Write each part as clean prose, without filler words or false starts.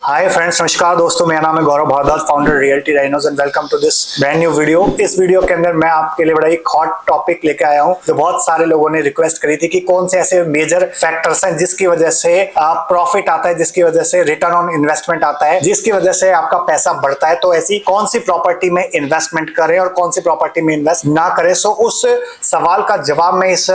Hi friends, नमस्कार दोस्तों। मेरा नाम है Gaurav Bhardwaj, founder realty rhinos and welcome to this brand new video. इस वीडियो के अंदर मैं आपके लिए बड़ा एक हॉट टॉपिक लेके आया हूं जो बहुत सारे लोगों ने रिक्वेस्ट करी थी कि कौन से ऐसे मेजर फैक्टर्स हैं जिसकी वजह से प्रॉफिट आता है, जिसकी वजह से रिटर्न ऑन इन्वेस्टमेंट आता है, जिसकी वजह से आपका पैसा बढ़ता है। तो ऐसी कौन सी प्रॉपर्टी में इन्वेस्टमेंट करें और कौन सी प्रॉपर्टी में इन्वेस्ट ना करें। सो उस सवाल का जवाब मैं इस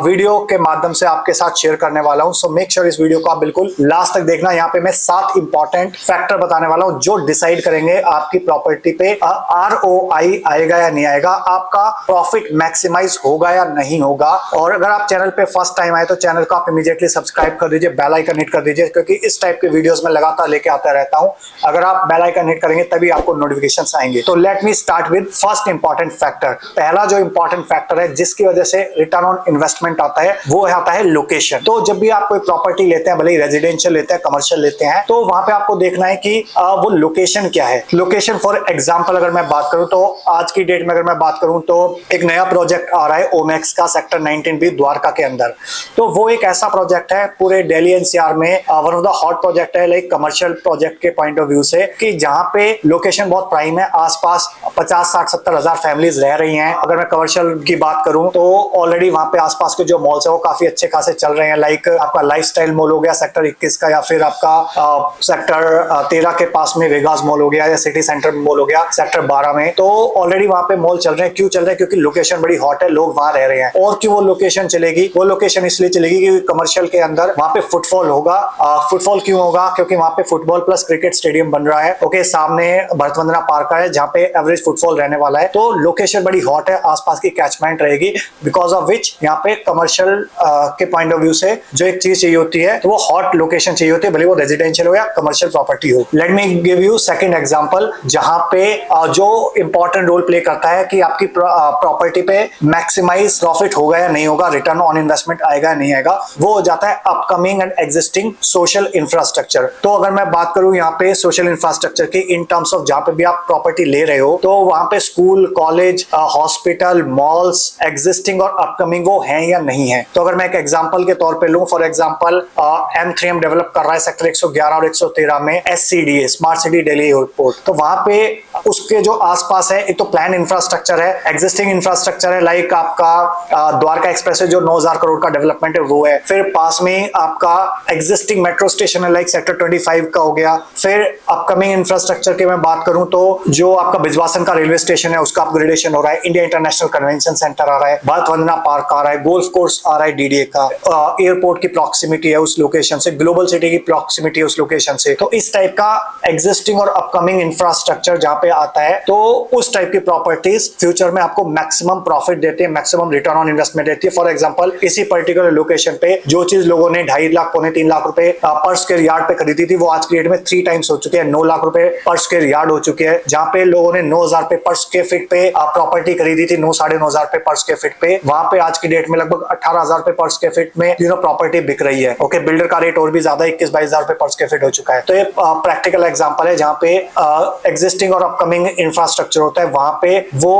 वीडियो के माध्यम से आपके साथ शेयर करने वाला हूं। सो मेक श्योर इस वीडियो को आप बिल्कुल लास्ट तक देखना। यहाँ पे मैं 7 इंपॉर्टेंट फैक्टर बताने वाला हूं जो डिसाइड करेंगे आपकी प्रॉपर्टी पे ROI आएगा या नहीं आएगा, आपका प्रॉफिट मैक्सिमाइज होगा या नहीं होगा। और अगर आप चैनल पे फर्स्ट टाइम आए तो चैनल को आप इमीडिएटली सब्सक्राइब कर दीजिए, बेल आइकन हिट कर दीजिए, क्योंकि इस टाइप के वीडियोस में लगातार लेके आता रहता हूं। अगर आप बेल आइकन हिट करेंगे तभी आपको नोटिफिकेशंस आएंगे। तो let me start with first important factor. पहला जो इंपॉर्टेंट फैक्टर है जिसकी वजह से रिटर्न ऑन इन्वेस्टमेंट आता है वो आता है लोकेशन। तो जब भी आप कोई प्रॉपर्टी लेते हैं, भले ही रेजिडेंशियल लेते हैं, कमर्शियल लेते हैं, तो वहां पे आपको देखना है कि वो लोकेशन क्या है। लोकेशन फॉर एग्जांपल अगर मैं बात करूं तो आज की डेट में अगर मैं बात करूं तो एक नया प्रोजेक्ट आ रहा है ओमेक्स का सेक्टर 19B द्वारका के अंदर। तो वो एक ऐसा प्रोजेक्ट है पूरे दिल्ली एनसीआर में one of the hot project है, लाइक कमर्शियल प्रोजेक्ट के पॉइंट ऑफ व्यू से, कि जहां पे लोकेशन बहुत प्राइम है, आसपास 50, 60, 70 हजार फैमिलीज रह रही हैं। अगर मैं कमर्शियल की बात करूं तो ऑलरेडी वहां पे आसपास के जो मॉल्स है वो काफी अच्छे खासे चल रहे हैं, लाइक आपका लाइफस्टाइल मॉल हो गया सेक्टर 21 का, या फिर आपका सेक्टर 13 के पास में वेगास मॉल हो गया, या सिटी सेंटर मॉल हो गया सेक्टर 12 में। तो ऑलरेडी वहां पे मॉल चल रहे हैं। क्यों चल रहे हैं? क्योंकि लोकेशन बड़ी हॉट है, लोग वहां रह रहे हैं। और क्यों वो लोकेशन चलेगी? वो लोकेशन इसलिए चलेगी क्योंकि कमर्शियल के अंदर वहां पे फुटफॉल होगा। फुटफॉल क्यों होगा? क्योंकि वहां पे फुटबॉल प्लस क्रिकेट स्टेडियम बन रहा है। ओके, सामने भरत वंदना पार्क है जहां पे एवरेज फुटफॉल रहने वाला है। तो लोकेशन बड़ी हॉट है, आसपास की कैचमेंट रहेगी, बिकॉज ऑफ विच यहाँ पे कमर्शियल के पॉइंट ऑफ व्यू से जो एक चीज चाहिए होती है तो वो हॉट लोकेशन चाहिए होती है, भले वो रेजिडेंशियल हो या कमर्शियल प्रॉपर्टी हो। Let me give you second example जहां पे जो इंपॉर्टेंट रोल प्ले करता है कि आपकी प्रॉपर्टी पे मैक्सिमाइज प्रॉफिट होगा या नहीं होगा, रिटर्न ऑन इन्वेस्टमेंट आएगा या नहीं आएगा, वो हो जाता है upcoming and existing social infrastructure. तो अगर मैं बात करूं यहाँ पे सोशल इंफ्रास्ट्रक्चर की इन टर्म्स ऑफ जहां पे भी आप प्रॉपर्टी ले रहे हो तो वहां पे school, college, hospital, malls existing और अपकमिंग वो हैं या नहीं है। तो अगर मैं एक एग्जांपल के तौर पे लूं, फॉर एग्जांपल M3M डेवलप कर रहा है सेक्टर 111 और 113 में SCDA smart city Delhi airport. तो वहां पे उसके जो आसपास है, एक तो प्लान इंफ्रास्ट्रक्चर है, एग्जिस्टिंग इंफ्रास्ट्रक्चर है, लाइक आपका द्वारका एक्सप्रेस है जो 9000 करोड़ का डेवलपमेंट है वो है। फिर पास में आपका एग्जिस्टिंग मेट्रो स्टेशन है, लाइक सेक्टर 25 का हो गया। फिर अपकमिंग इंफ्रास्ट्रक्चर की मैं बात करूं तो जो आपका बिजवासन का रेलवे स्टेशन है उसका अपग्रेडेशन हो रहा है, इंडिया इंटरनेशनल कन्वेंशन सेंटर आ रहा है, भरत वंदना पार्क आ रहा है, गोल्फ कोर्स आ रहा है DDA का, एयरपोर्ट की प्रॉक्सिमिटी है उस लोकेशन से, ग्लोबल सिटी की प्रॉक्सिमिटी है उस लोकेशन से। तो इस टाइप का एग्जिस्टिंग और अपकमिंग इंफ्रास्ट्रक्चर जहां पे आता है तो उस टाइप की प्रॉपर्टीज फ्यूचर में आपको मैक्सिमम प्रॉफिट देती है, मैक्सिमम रिटर्न ऑन इन्वेस्टमेंट देती है। फॉर एग्जांपल इसी पर्टिकुलर लोकेशन पे जो चीज लोगों ने 2.5 लाख, 3 लाख रुपए पर स्क्वायर यार्ड पे खरीदी थी वो आज की डेट में 3 टाइम्स हो चुके हैं, 9 लाख रुपए पर स्क्वायर यार्ड हो चुके हैं। जहां पे लोगों ने 9,000 रुपए पर स्क्वायर फीट पे प्रॉपर्टी खरीदी थी, 9, 9,500 रुपए पर स्क्वायर फीट पे, वहां पे आज की डेट में लगभग 18,000 रुपए पर स्क्वायर फीट में प्रॉपर्टी बिक रही है। ओके, बिल्डर का रेट और भी ज्यादा 21-22,000 रुपए पर स्क्वायर फीट हो चुका है। तो ये प्रैक्टिकल एग्जांपल है जहां पे एग्जिस्टिंग और अपकमिंग इंफ्रास्ट्रक्चर होता है, वहां पे वो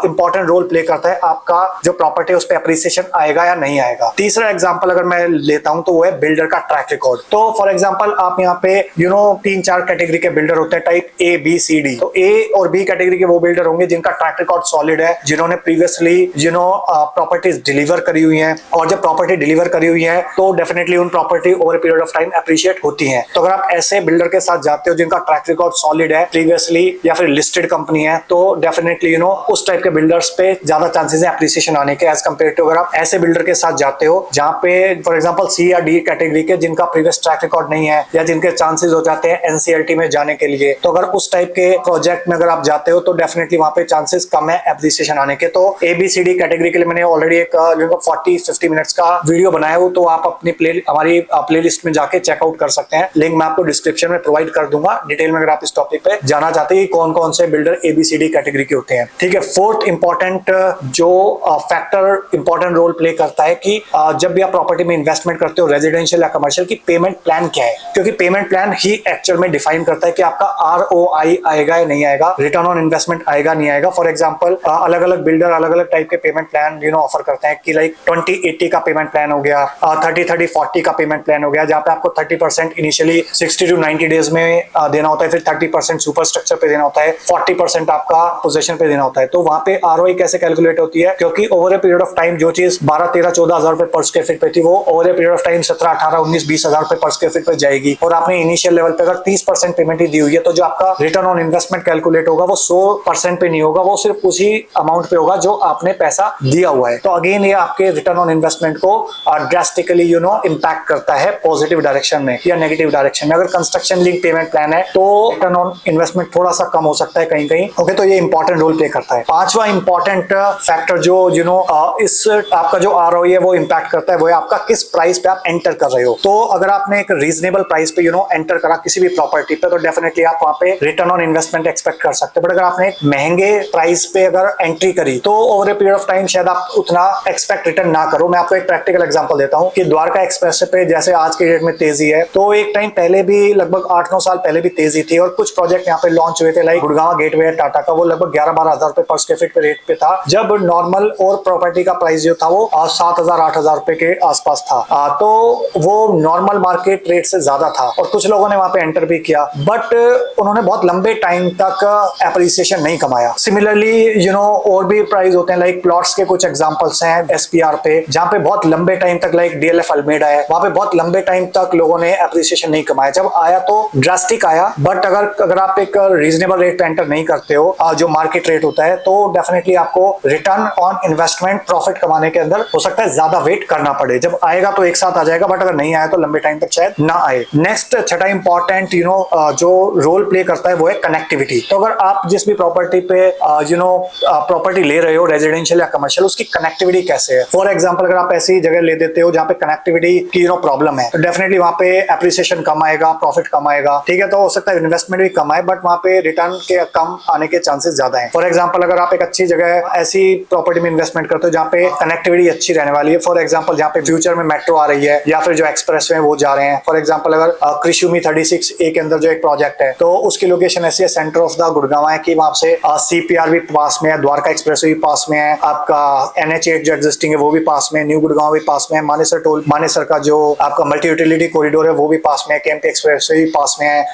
इंपॉर्टेंट रोल प्ले करता है आपका जो प्रॉपर्टी उस पे अप्रिसिएशन आएगा या नहीं आएगा। तीसरा एग्जांपल अगर मैं लेता हूं तो वो है बिल्डर का ट्रैक रिकॉर्ड। तो फॉर एग्जांपल आप यहाँ पे 3-4 कैटेगरी के बिल्डर होते हैं, type A, B, C, D। तो A और B कैटेगरी के वो बिल्डर होंगे जिनका ट्रैक रिकॉर्ड सॉलिड है, जिन्होंने प्रीवियसली प्रॉपर्टीज डिलीवर करी हुई है, और जब प्रॉपर्टी डिलीवर करी हुई है तो डेफिनेटली उन property over period of time appreciate होती है। तो अगर आप ऐसे बिल्डर के साथ जाते हो जिनका ट्रैक रिकॉर्ड सॉलिड है प्रीवियसली, या फिर लिस्टेड कंपनी है, तो डेफिनेटली उस टाइप के बिल्डर्स पे ज्यादा चांसेस है अप्रिसिएशन आने के, एज कम्पेयर टू अगर आप ऐसे बिल्डर के साथ जाते हो जहां पे फॉर एग्जांपल C या D कैटेगरी के जिनका प्रीवियस ट्रैक रिकॉर्ड नहीं है, या जिनके चांसेस हो जाते हैं NCLT में जाने के लिए। तो अगर उस टाइप के प्रोजेक्ट में अगर आप जाते हो तो डेफिनेटली वहां पे चांसेस कम है अप्रिसिएशन आने के। तो ABCD कैटेगरी के लिए मैंने ऑलरेडी एक 40-50 मिनट्स का वीडियो बनाया हो, तो आप अपनी हमारी प्लेलिस्ट में जाके चेकआउट कर सकते हैं। लिंक मैं आपको डिस्क्रिप्शन में प्रोवाइड कर दूंगा डिटेल में, अगर आप इस टॉपिक पे जाना चाहते हैं कौन कौन से बिल्डर ABCD कैटेगरी के होते हैं। ठीक है, फोर्थ इंपॉर्टेंट जो फैक्टर इंपॉर्टेंट रोल प्ले करता है कि जब भी आप प्रॉपर्टी में इन्वेस्टमेंट करते हो रेजिडेंशियल या कमर्शियल, की पेमेंट प्लान क्या है, क्योंकि पेमेंट प्लान ही एक्चुअल में डिफाइन करता है कि आपका ROI आएगा या नहीं आएगा, रिटर्न ऑन इन्वेस्टमेंट आएगा नहीं आएगा। फॉर एग्जांपल अलग अलग बिल्डर अलग अलग टाइप के पेमेंट प्लान ऑफर करते हैं कि लाइक 20-80 का पेमेंट प्लान हो गया, 30-30-40 का पेमेंट प्लान हो गया, जहां पे आपको 30% इनिशियली 60 to 90 डेज में देना होता है, फिर 30% सुपर स्ट्रक्चर पे देना होता है, 40% आपका पोजीशन पे देना होता है। तो वहां पे आरओआई कैसे कैलकुलेट होती है, क्योंकि over a period of time जो चीज 12, 13, 14 हजार रुपए पर स्क्वायर फीट पे थी, वो over a period of time 17, 18, 19, 20 हजार रुपए पर स्क्वायर फीट पे जाएगी। और आपने इनिशियल लेवल पे अगर 30% पेमेंट ही दी हुई है, तो जो आपका रिटर्न ऑन इन्वेस्टमेंट कैलकुलेट होगा वो 100% पे नहीं होगा, वो सिर्फ उसी अमाउंट पे होगा जो आपने पैसा दिया हुआ है। तो अगेन ये आपके रिटर्न ऑन इन्वेस्टमेंट को ड्रास्टिकली इंपैक्ट करता है पॉजिटिव डायरेक्शन में या नेगेटिव डायरेक्शन में। अगर कंस्ट्रक्शन लिंक पेमेंट प्लान है तो रिटर्न ऑन इन्वेस्टमेंट थोड़ा सा कम हो सकता है कहीं कहीं। ओके, तो ये इंपॉर्टेंट रोल प्ले करता है। पांचवा इंपॉर्टेंट फैक्टर जो इस आपका जो आरओई है वो इंपैक्ट करता है, वो है आपका किस प्राइस पे आप एंटर कर रहे हो। तो अगर आपने एक रीजनेबल प्राइस पे एंटर करा किसी भी प्रॉपर्टी पे, तो डेफिनेटली आप वहां पे रिटर्न ऑन इन्वेस्टमेंट एक्सपेक्ट कर सकते हैं। बट अगर आपने एक महंगे प्राइस पे अगर एंट्री करी, तो over a period of time शायद आप उतना एक्सपेक्ट रिटर्न ना करो। मैं आपको एक प्रैक्टिकल एग्जांपल देता हूं कि द्वारका एक्सप्रेस पे जैसे आज के डेट में तेजी है, तो एक टाइम पहले भी लगभग 8-9 साल पहले भी तेजी थी, और कुछ प्रोजेक्ट यहाँ पे लॉन्च हुए थे, लाइक गुड़गांव गेटवे टाटा का, वो लगभग 11-12 हजार रुपए पर स्क्वायर फीट पे रेट पे था, जब नॉर्मल और प्रॉपर्टी का प्राइस जो था वो 7,000-8,000 रुपए के आसपास था। तो वो नॉर्मल मार्केट रेट से ज्यादा था, और कुछ लोगों ने वहां पे एंटर भी किया, बट उन्होंने बहुत लंबे टाइम तक एप्रिसिएशन नहीं कमाया। सिमिलरली और भी प्राइस होते हैं, लाइक प्लॉट्स के कुछ एग्जांपल्स हैं एसपीआर पे, जहां पे बहुत लंबे टाइम तक, लाइक डीएलएफ अल्मेडा है, वहां पे बहुत लंबे टाइम तक लोगों ने एप्रिसिएशन नहीं कमाया। जब आया तो ड्रास्टिक आया, बट अगर आप एक रीजनेबल रेट पे एंटर नहीं करते हो, जो मार्केट रेट होता है, तो डेफिनेटली आपको रिटर्न ऑन इन्वेस्टमेंट प्रॉफिट कमाने के अंदर हो सकता है ज्यादा वेट करना पड़े। जब आएगा तो एक साथ आ जाएगा, बट अगर नहीं आया तो लंबे टाइम तक शायद ना आए। नेक्स्ट छठा इंपॉर्टेंट जो रोल प्ले करता है वो है कनेक्टिविटी। तो अगर आप जिस भी प्रॉपर्टी पे प्रॉपर्टी ले रहे हो, रेजिडेंशियल या कमर्शियल, उसकी कनेक्टिविटी कैसे है। फॉर एग्जांपल, अगर आप ऐसी जगह ले देते हो जहां पे कनेक्टिविटी की प्रॉब्लम है, तो डेफिनेटली वहां पे एप्रिसिएशन कम आएगा, प्रॉफिट कम आएगा, ठीक है। तो हो सकता है इन्वेस्टमेंट भी कम आए, बट वहां पे रिटर्न के कम आने के चांसेस ज्यादा है। फॉर एग्जांपल, अगर आप एक अच्छी जगह ऐसी प्रॉपर्टी में इन्वेस्टमेंट करते हो जहां पे कनेक्टिविटी अच्छी रहने वाली है, फॉर एग्जांपल जहां पे फ्यूचर में मेट्रो आ रही है या फिर जो एक्सप्रेस वे वो जा रहे हैं, फॉर एग्जांपल अगर कृषुमी 36A के अंदर जो एक प्रोजेक्ट है, तो उसकी लोकेशन ऐसी है, सेंटर ऑफ द गुड़गांव है, कि वहां से सीपीआर भी पास में है, द्वारका एक्सप्रेस भी पास में है, आपका NH8 जो एग्जिस्टिंग है वो भी पास में है, न्यू गुड़गांव भी पास में है, मानेसर का जो आपका मल्टी यूटिलिटी कॉरिडोर है वो भी पास में है, केएमपी एक्सप्रेस भी पास में है,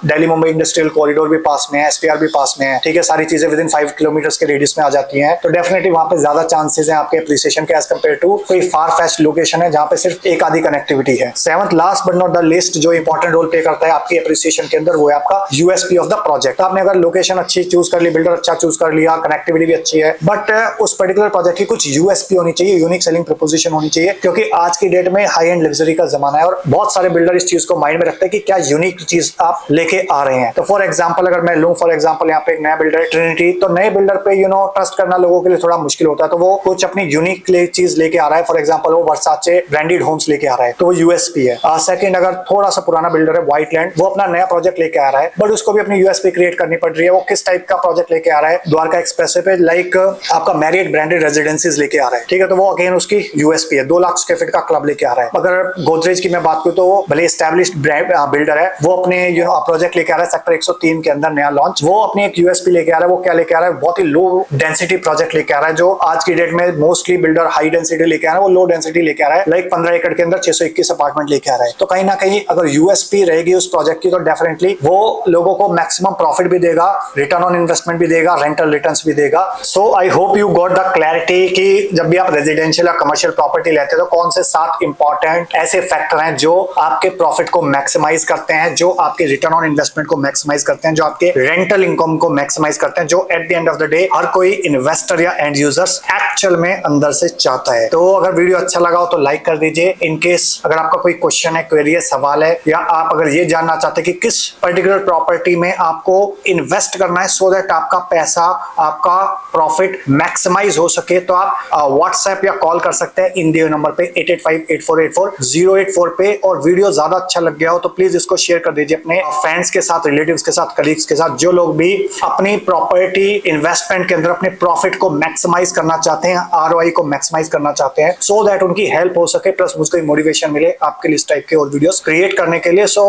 दिल्ली मुंबई इंडस्ट्रियल कॉरिडोर भी पास में है, एसपीआर भी पास में है, ठीक है। सारी चीजें विद इन 5 किलोमीटर के रेडियस में आ जाती हैं, तो डेफिनेटली वहां पे ज्यादा चांसेस है आपके एप्रिसिएशन के एज कम्पेयर टू कोई फार फेस्ट लोकेशन है जहां पे सिर्फ एक आधी कनेक्टिविटी है। Seventh last but not the list जो इंपॉर्टेंट रोल प्ले करता है आपकी एप्रिसिएशन के अंदर, वो है आपका यूएसपी ऑफ द प्रोजेक्ट। आपने अगर लोकेशन अच्छी चूज कर ली, बिल्डर अच्छा चूज कर लिया, कनेक्टिविटी भी अच्छी है, बट उस पर्टिकुलर प्रोजेक्ट की कुछ यूएसपी होनी चाहिए, यूनिक सेलिंग प्रपोजिशन होनी चाहिए, क्योंकि आज की डेट में हाई एंड लग्जरी का जमाना है और बहुत सारे बिल्डर इस चीज को माइंड में रखते हैं कि क्या यूनिक चीज आप लेके आ रहे हैं। तो फॉर एग्जांपल अगर मैं लूं, फॉर एग्जांपल यहाँ पे एक नया बिल्डर है ट्रिनिटी, तो नए बिल्डर पे ट्रस्ट करना लोगों के लिए थोड़ा मुश्किल होता है, तो वो कुछ अपनी यूनिक चीज लेके आ रहा है। फॉर एग्जांपल वो वर्साचे ब्रांडेड होम्स लेके आ रहा है, तो वो यूएसपी है। सेकंड, अगर थोड़ा सा पुराना बिल्डर है व्हाइटलैंड, वो अपना नया प्रोजेक्ट लेके आ रहा है, बट उसको भी अपनी यूएसपी क्रिएट करनी पड़ रही है। वो किस टाइप का प्रोजेक्ट लेके आ रहा है, द्वारका एक्सप्रेसवे पे लाइक आपका मैरियट ब्रांडेड रेजिडेंसीज लेके आ रहा है, ठीक है। तो वो अगेन उसकी यूएसपी है, 2 लाख स्क्वायर फीट का क्लब लेके आ रहा है। अगर गोदरेज की मैं बात करूं, तो भले एस्टैब्लिश्ड बिल्डर है, वो अपने प्रोजेक्ट लेके आ रहा है सेक्टर 103 के अंदर नया लॉन्च, वो अपनी एक यूएसपी लेके आ रहा है। वो क्या लेके आ रहा है, बहुत ही लो डेंसिटी प्रोजेक्ट लेके आ रहा है, जो आज की डेट में मोस्टली बिल्डर हाई डेंसिटी लेके आ रहा है, वो लो डेंसिटी लेके आ रहा है, लाइक 15 एकड़ के अंदर 621 अपार्टमेंट लेके आ रहा है। तो कहीं ना कहीं अगर यूएसपी रहेगी उस प्रोजेक्ट की, तो डेफिनेटली वो लोगों को मैक्सिमम प्रॉफिट भी देगा, रिटर्न ऑन इन्वेस्टमेंट भी देगा, रेंटल रिटर्न्स भी देगा। So I hope you got the clarity कि जब भी आप रेजिडेंशियल या कमर्शियल प्रॉपर्टी लेते हैं, तो कौन से 7 इंपॉर्टेंट ऐसे फैक्टर हैं जो आपके प्रॉफिट को मैक्सिमाइज करते हैं, जो आपके रिटर्न ऑन इन्वेस्टमेंट को मैक्सिमाइज करते हैं, जो आपके रेंटल इनकम को मैक्सिमाइज करते हैं, जो at the end of the day हर कोई इन्वेस्टर या एंड यूजर्स एक्चुअल में अंदर से चाहता है। तो अगर वीडियो अच्छा लगा हो तो लाइक कर दीजिए। इन केस अगर आपका कोई क्वेश्चन है, क्वेरी है, सवाल है, या आप अगर ये जानना चाहते हैं कि किस पर्टिकुलर प्रॉपर्टी में आपको इन्वेस्ट करना है सो दैट आपका पैसा, आपका प्रॉफिट मैक्सिमाइज हो सके, तो आप व्हाट्सएप या कॉल कर सकते हैं इन दिए नंबर पे 8858484084 पे। और वीडियो ज्यादा अच्छा लग गया हो तो प्लीज इसको शेयर कर दीजिए अपने फ्रेंड्स के साथ, रिलेटिव्स के साथ, कलीग्स के साथ, जो लोग भी अपनी प्रॉपर्टी इन्वेस्टमेंट के अंदर अपने प्रॉफिट को मैक्सिमाइज करना चाहते हैं, आरओआई को मैक्सिमाइज करना चाहते हैं, सो दैट उनकी हेल्प हो सके, प्लस मुझको मोटिवेशन मिले आपके लिए इस टाइप के और वीडियोस क्रिएट करने के लिए। So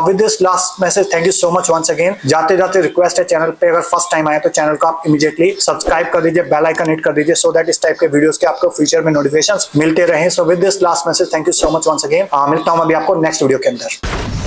with this last message, thank you so much once again. जाते जाते रिक्वेस्ट है, चैनल पे अगर फर्स्ट टाइम आए तो चैनल को आप इमीडिएटली सब्सक्राइब कर दीजिए, बेल आइकन हिट कर दीजिए, सो दैट इस टाइप के वीडियोस के आपको फ्यूचर में नोटिफिकेशंस मिलते रहें। So with this last message, thank you so much once again. मिलता हूं अभी आपको नेक्स्ट वीडियो के अंदर।